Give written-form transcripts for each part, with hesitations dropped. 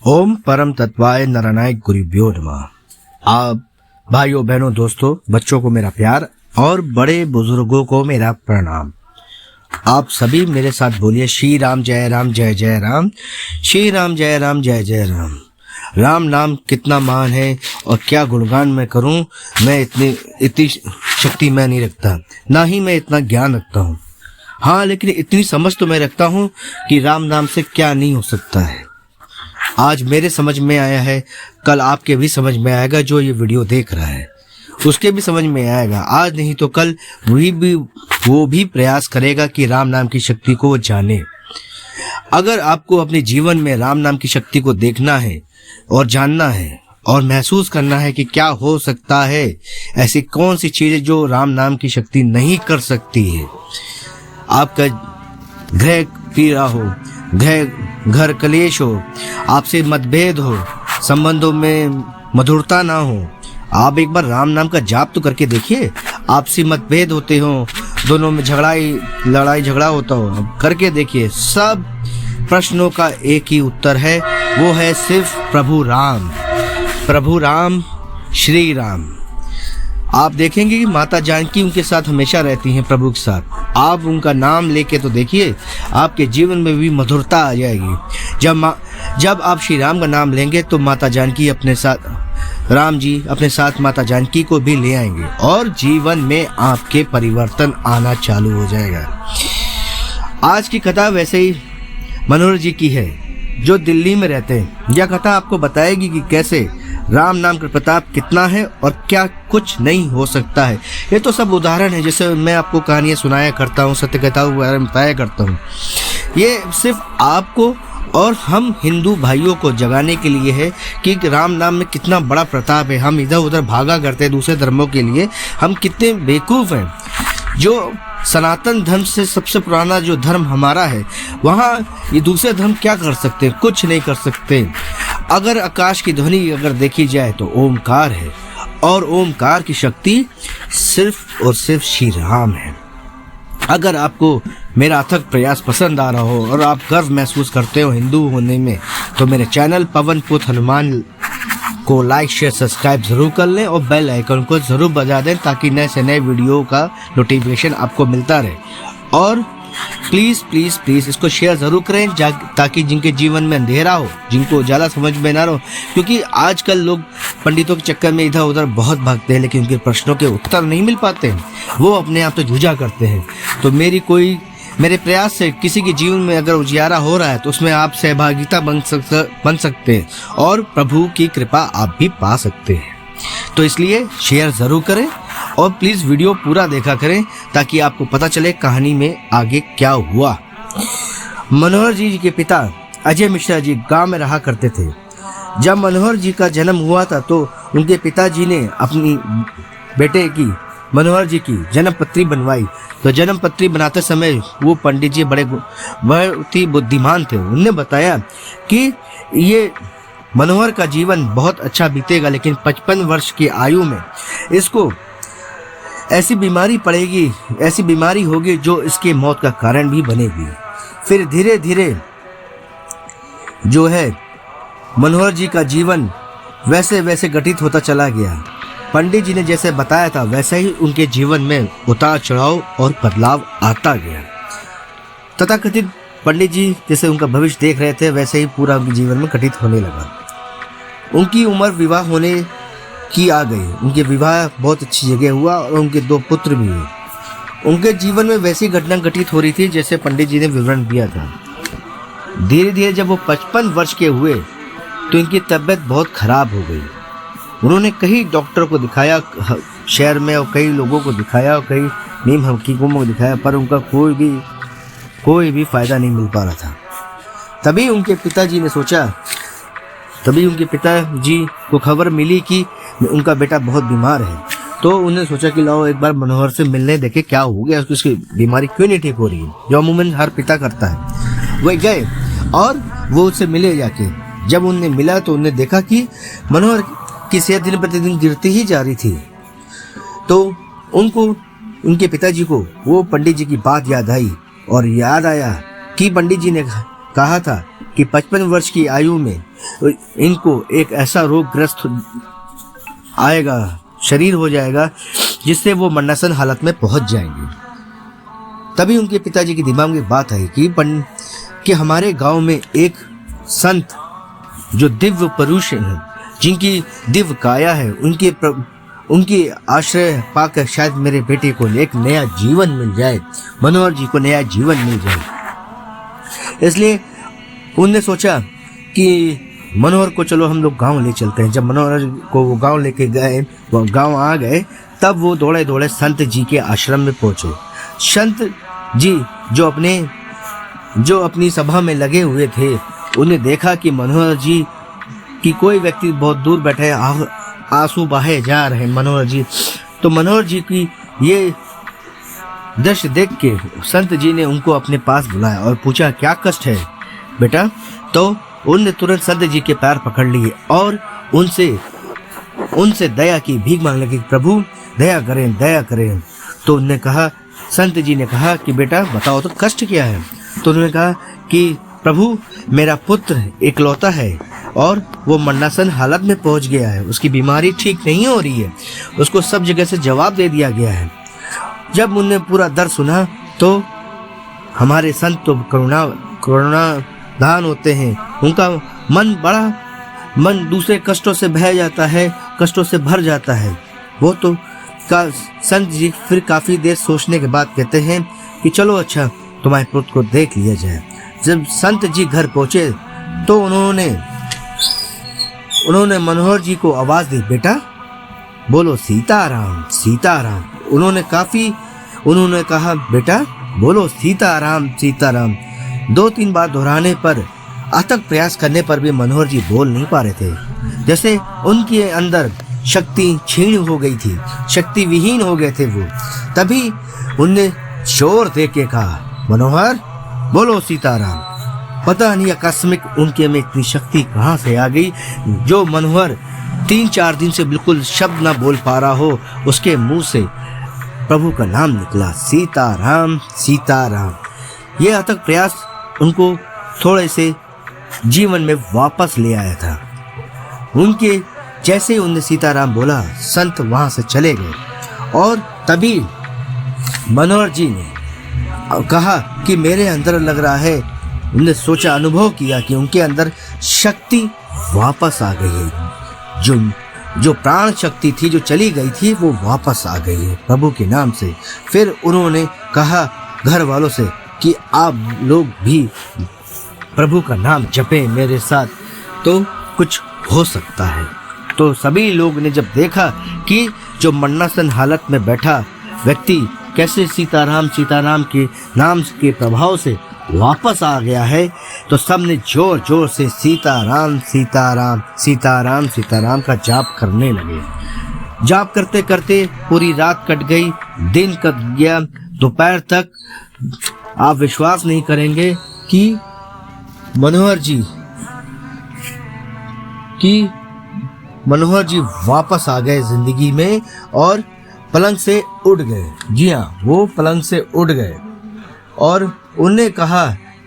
ओम परम तत्वाय नरनाय गुरुभ्यो नमः। आप भाइयों बहनों दोस्तों बच्चों को मेरा प्यार और बड़े बुजुर्गों को मेरा प्रणाम। आप सभी मेरे साथ बोलिए श्री राम जय जय राम, श्री राम जय जय राम। राम नाम कितना महान है और क्या गुणगान मैं करूं। मैं इतनी शक्ति मैं नहीं रखता, ना ही मैं इतना ज्ञान रखता हूं। हाँ, लेकिन इतनी समझ तो मैं रखता हूं कि राम नाम से क्या नहीं हो सकता है। आज मेरे समझ में आया है, कल आपके भी समझ में आएगा। जो ये वीडियो देख रहा है उसके भी समझ में आएगा। आज नहीं तो कल वो भी प्रयास करेगा कि राम नाम की शक्ति को वो जाने। अगर आपको अपने जीवन में राम नाम की शक्ति को देखना है और जानना है और महसूस करना है कि क्या हो सकता है, ऐसी कौन सी चीजें जो राम नाम की शक्ति नहीं कर सकती है। आपका ग्रह पीड़ा हो, घर कलेश हो, आपसे मतभेद हो, संबंधों में मधुरता ना हो, आप एक बार राम नाम का जाप तो करके देखिए। आपसी मतभेद होते हो, दोनों में लड़ाई झगड़ा होता हो, करके देखिए। सब प्रश्नों का एक ही उत्तर है, वो है सिर्फ प्रभु राम श्री राम। आप देखेंगे कि माता जानकी उनके साथ हमेशा रहती हैं, प्रभु के साथ। आप उनका नाम लेके तो देखिए, आपके जीवन में भी मधुरता आ जाएगी। जब आप श्री राम का नाम लेंगे तो माता जानकी अपने साथ, राम जी अपने साथ माता जानकी को भी ले आएंगे और जीवन में आपके परिवर्तन आना चालू हो जाएगा। आज की कथा वैसे ही मनोहर जी की है, जो दिल्ली में रहते हैं। यह कथा आपको बताएगी कि कैसे राम नाम का प्रताप कितना है और क्या कुछ नहीं हो सकता है। ये तो सब उदाहरण है, जैसे मैं आपको कहानियाँ सुनाया करता हूँ, सत्य कथाओं के बारे में बताया करता हूँ। ये सिर्फ आपको और हम हिंदू भाइयों को जगाने के लिए है कि राम नाम में कितना बड़ा प्रताप है। हम इधर उधर भागा करते हैं दूसरे धर्मों के लिए, हम कितने बेवकूफ़ हैं। जो सनातन धर्म से सबसे पुराना जो धर्म हमारा है, वहाँ ये दूसरे धर्म क्या कर सकते हैं? कुछ नहीं कर सकते। अगर आकाश की ध्वनि अगर देखी जाए तो ओमकार है, और ओमकार की शक्ति सिर्फ और सिर्फ श्री राम है। अगर आपको मेरा अथक प्रयास पसंद आ रहा हो और आप गर्व महसूस करते हो हिंदू होने में, तो मेरे चैनल पवन पुत्र हनुमान को लाइक शेयर सब्सक्राइब जरूर कर लें और बेल आइकन को जरूर बजा दें, ताकि नए से नए वीडियो का नोटिफिकेशन आपको मिलता रहे। और प्लीज़ इसको शेयर ज़रूर करें, ताकि जिनके जीवन में अंधेरा हो, जिनको उजाला समझ में ना रहो। क्योंकि आजकल लोग पंडितों के चक्कर में इधर उधर बहुत भागते हैं, लेकिन उनके प्रश्नों के उत्तर नहीं मिल पाते हैं। वो अपने आप तो जूझा करते हैं। तो मेरे प्रयास से किसी के जीवन में अगर उजियारा हो रहा है तो उसमें आप सहभागिता बन सकते हैं और प्रभु की कृपा आप भी पा सकते हैं। तो इसलिए शेयर ज़रूर करें और प्लीज़ वीडियो पूरा देखा करें, ताकि आपको पता चले कहानी में आगे क्या हुआ। मनोहर जी के पिता अजय मिश्रा जी गांव में रहा करते थे। जब मनोहर जी का जन्म हुआ था तो उनके पिताजी ने अपनी बेटे की मनोहर जी की जन्म पत्री बनवाई। तो जन्म पत्री बनाते समय वो पंडित जी बहुत ही बुद्धिमान थे। उन्होंने बताया कि ये मनोहर का जीवन बहुत अच्छा बीतेगा, लेकिन 55 वर्ष की आयु में इसको ऐसी बीमारी पड़ेगी, ऐसी बीमारी होगी जो इसके मौत का कारण भी बनेगी। फिर धीरे धीरे जो है मनोहर जी का जीवन वैसे वैसे घटित होता चला गया। पंडित जी ने जैसे बताया था वैसे ही उनके जीवन में उतार चढ़ाव और बदलाव आता गया। तथाकथित पंडित जी जैसे उनका भविष्य देख रहे थे, वैसे ही पूरा उनके जीवन में घटित होने लगा। उनकी उम्र विवाह होने की आ गई। उनके विवाह बहुत अच्छी जगह हुआ और उनके 2 पुत्र भी हुए। उनके जीवन में वैसी घटना घटित हो रही थी जैसे पंडित जी ने विवरण दिया था। धीरे धीरे जब वो 55 वर्ष के हुए तो इनकी तबीयत बहुत खराब हो गई। उन्होंने कई डॉक्टर को दिखाया शहर में, और कई लोगों को दिखाया और कई नीम हकीकों को दिखाया, पर उनका कोई भी फायदा नहीं मिल पा रहा था। तभी उनके पिताजी को खबर मिली कि उनका बेटा बहुत बीमार है। तो उन्होंने सोचा कि लाओ एक बार मनोहर से मिलने देखे क्या हो गया, उसकी बीमारी क्यों नहीं ठीक हो रही है, जो अमूमन हर पिता करता है। वह गए और वो उससे मिले जाके। जब उन्हें मिला तो उन्हें देखा कि मनोहर की सेहत दिन प्रतिदिन गिरती ही जा रही थी। तो उनके पिताजी को वो पंडित जी की बात याद आई और याद आया कि पंडित जी ने कहा था कि 55 वर्ष की आयु में इनको एक ऐसा रोगग्रस्त आएगा, शरीर हो जाएगा, जिससे वो मरणासन हालत में पहुंच जाएंगे। तभी उनके पिताजी के दिमाग में बात आई कि हमारे गांव में एक संत जो दिव्य पुरुष हैं, जिनकी दिव्य काया है, उनकी आश्रय पाकर शायद मेरे बेटे को एक नया जीवन मिल जाए, मनोहर जी को नया जीवन मिल जाए। इसलिए उनने सोचा कि मनोहर को चलो हम लोग गांव ले चलते हैं। जब मनोहर को वो गांव लेके गए, वो गांव आ गए, तब वो दौड़े दौड़े संत जी के आश्रम में पहुंचे। संत जी जो अपनी सभा में लगे हुए थे, उन्हें देखा कि मनोहर जी की कोई व्यक्ति बहुत दूर बैठे आंसू बहाए जा रहे हैं मनोहर जी। तो मनोहर जी की ये दृश्य देख के संत जी ने उनको अपने पास बुलाया और पूछा, क्या कष्ट है बेटा? तो उनने तुरंत संत जी के पैर पकड़ लिए और उनसे दया की भीख मांगने लगे, प्रभु दया करें, दया करें। तो उनने कहा, संत जी ने कहा कि बेटा बताओ तो कष्ट क्या है? तो उन्होंने कहा कि प्रभु मेरा पुत्र इकलौता है और वो मरणासन हालत में पहुंच गया है, उसकी बीमारी ठीक नहीं हो रही है, उसको सब जगह से जवाब दे दिया गया है। जब उनने पूरा दर्द सुना तो हमारे संत तो करुणाधान होते हैं, उनका मन दूसरे कष्टों से बह जाता है, कष्टों से भर जाता है। वो तो संत जी फिर काफी देर सोचने के बाद कहते हैं कि चलो अच्छा तुम्हारे पुत्र को देख लिया जाए। जब संत जी घर पहुंचे तो उन्होंने मनोहर जी को आवाज दी, बेटा बोलो सीताराम सीताराम। उन्होंने कहा, बेटा बोलो सीताराम सीताराम। 2-3 बार दोहराने पर, अथक प्रयास करने पर भी मनोहर जी बोल नहीं पा रहे थे, जैसे उनके अंदर शक्ति छीण हो गई थी, शक्ति विहीन हो गए थे वो। तभी उनने जोर दे के कहा, मनोहर बोलो सीताराम। पता नहीं आकस्मिक उनके में इतनी शक्ति कहाँ से आ गई, जो मनोहर 3-4 दिन से बिल्कुल शब्द ना बोल पा रहा हो, उसके मुंह से प्रभु का नाम निकला, सीताराम सीताराम। ये अथक प्रयास उनको थोड़े से जीवन में वापस ले आया था। उनके जैसे उनने सीताराम बोला, संत वहां से चले गए और तभी मनोहर जी ने कहा कि मेरे अंदर लग रहा है, उन्होंने सोचा, अनुभव किया कि उनके अंदर शक्ति वापस आ गई है, जो प्राण शक्ति थी जो चली गई थी वो वापस आ गई है प्रभु के नाम से। फिर उन्होंने कहा घर वालों से कि आप लोग भी प्रभु का नाम जपें मेरे साथ, तो कुछ हो सकता है। तो सभी लोग ने जब देखा कि जो मरणासन हालत में बैठा व्यक्ति कैसे सीताराम सीताराम के नाम के प्रभाव से वापस आ गया है, तो सबने जोर जोर से सीताराम सीताराम सीताराम सीताराम का जाप करने लगे। जाप करते करते पूरी रात कट गई, दिन कट गया, दोपहर तक आप विश्वास नहीं करेंगे कि मनोहर जी वापस आ गए जिंदगी में और पलंग से उठ गए। जी हाँ, वो पलंग से उठ गए और उन्होंने कहा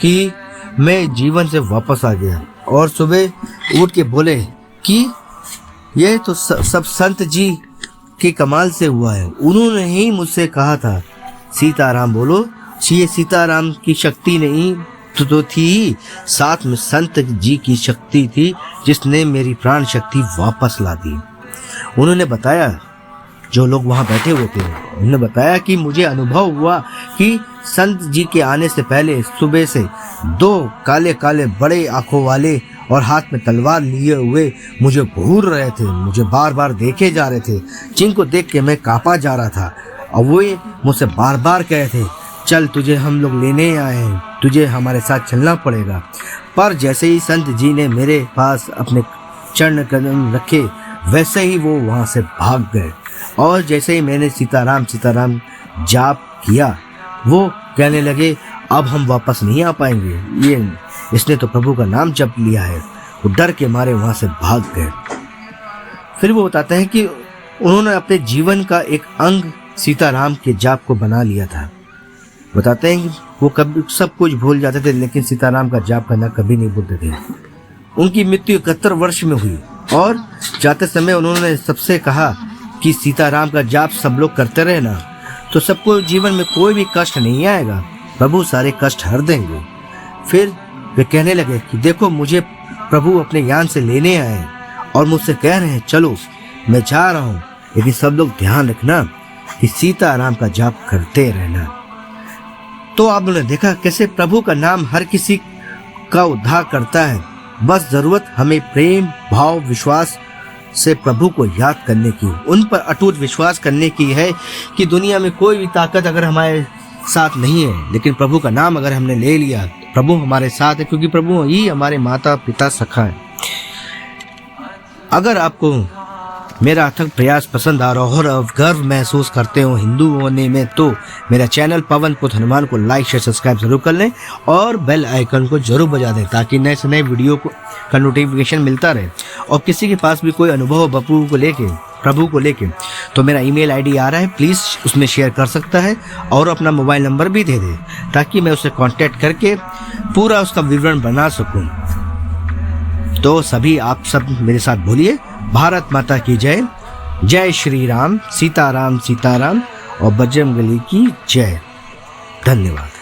कि मैं जीवन से वापस आ गया। और सुबह उठ के बोले कि ये तो सब संत जी के कमाल से हुआ है। उन्होंने ही मुझसे कहा था सीताराम बोलो। ये सीताराम की शक्ति नहीं तो थी, साथ में संत जी की शक्ति थी जिसने मेरी प्राण शक्ति वापस ला दी। उन्होंने बताया, जो लोग वहां बैठे हुए थे, उन्होंने बताया कि मुझे अनुभव हुआ कि संत जी के आने से पहले सुबह से 2 काले काले बड़े आंखों वाले और हाथ में तलवार लिए हुए मुझे घूर रहे थे, मुझे बार बार देखे जा रहे थे, जिनको देख के मैं कांपा जा रहा था। और वो मुझसे बार बार कह रहे थे, चल तुझे हम लोग लेने आए हैं, तुझे हमारे साथ चलना पड़ेगा। पर जैसे ही संत जी ने मेरे पास अपने चरण कदम रखे, वैसे ही वो वहां से भाग गए। और जैसे ही मैंने सीताराम सीताराम जाप किया, वो कहने लगे अब हम वापस नहीं आ पाएंगे, इसने तो प्रभु का नाम जप लिया है। वो डर के मारे वहां से भाग गए। फिर वो बताते हैं कि उन्होंने अपने जीवन का एक अंग सीताराम के जाप को बना लिया था। बताते हैं कि वो कभी सब कुछ भूल जाते थे, लेकिन सीताराम का जाप करना कभी नहीं भूलते थे। उनकी मृत्यु 71 वर्ष में हुई और जाते समय उन्होंने सबसे कहा कि सीताराम का जाप सब लोग करते रहना, तो सबको जीवन में कोई भी कष्ट नहीं आएगा, प्रभु सारे कष्ट हर देंगे। फिर वे कहने लगे कि देखो, मुझे प्रभु अपने ज्ञान से लेने आए और मुझसे कह रहे हैं चलो, मैं जा रहा हूँ, लेकिन सब लोग ध्यान रखना कि सीताराम का जाप करते रहना। तो आप लोगों ने देखा कैसे प्रभु का नाम हर किसी का उद्धार करता है। बस जरूरत हमें प्रेम भाव विश्वास से प्रभु को याद करने की, उन पर अटूट विश्वास करने की है कि दुनिया में कोई भी ताकत अगर हमारे साथ नहीं है, लेकिन प्रभु का नाम अगर हमने ले लिया तो प्रभु हमारे साथ है, क्योंकि प्रभु ही हमारे माता पिता सखा है। अगर आपको मेरा अथक प्रयास पसंद आ रहा हो और गर्व महसूस करते हो हिंदू होने में, तो मेरा चैनल पवन पुत्र हनुमान को लाइक शेयर सब्सक्राइब जरूर कर लें और बेल आइकन को जरूर बजा दें, ताकि नए से नए वीडियो का नोटिफिकेशन मिलता रहे। और किसी के पास भी कोई अनुभव प्रभु को लेके तो मेरा ईमेल आईडी आ रहा है, प्लीज़ उसमें शेयर कर सकता है और अपना मोबाइल नंबर भी दे दे, ताकि मैं उसे कांटेक्ट करके पूरा उसका विवरण बना सकूं। तो सभी आप सब मेरे साथ बोलिए, भारत माता की जय, जय श्री राम, सीताराम सीताराम और बजरंगबली की जय। धन्यवाद।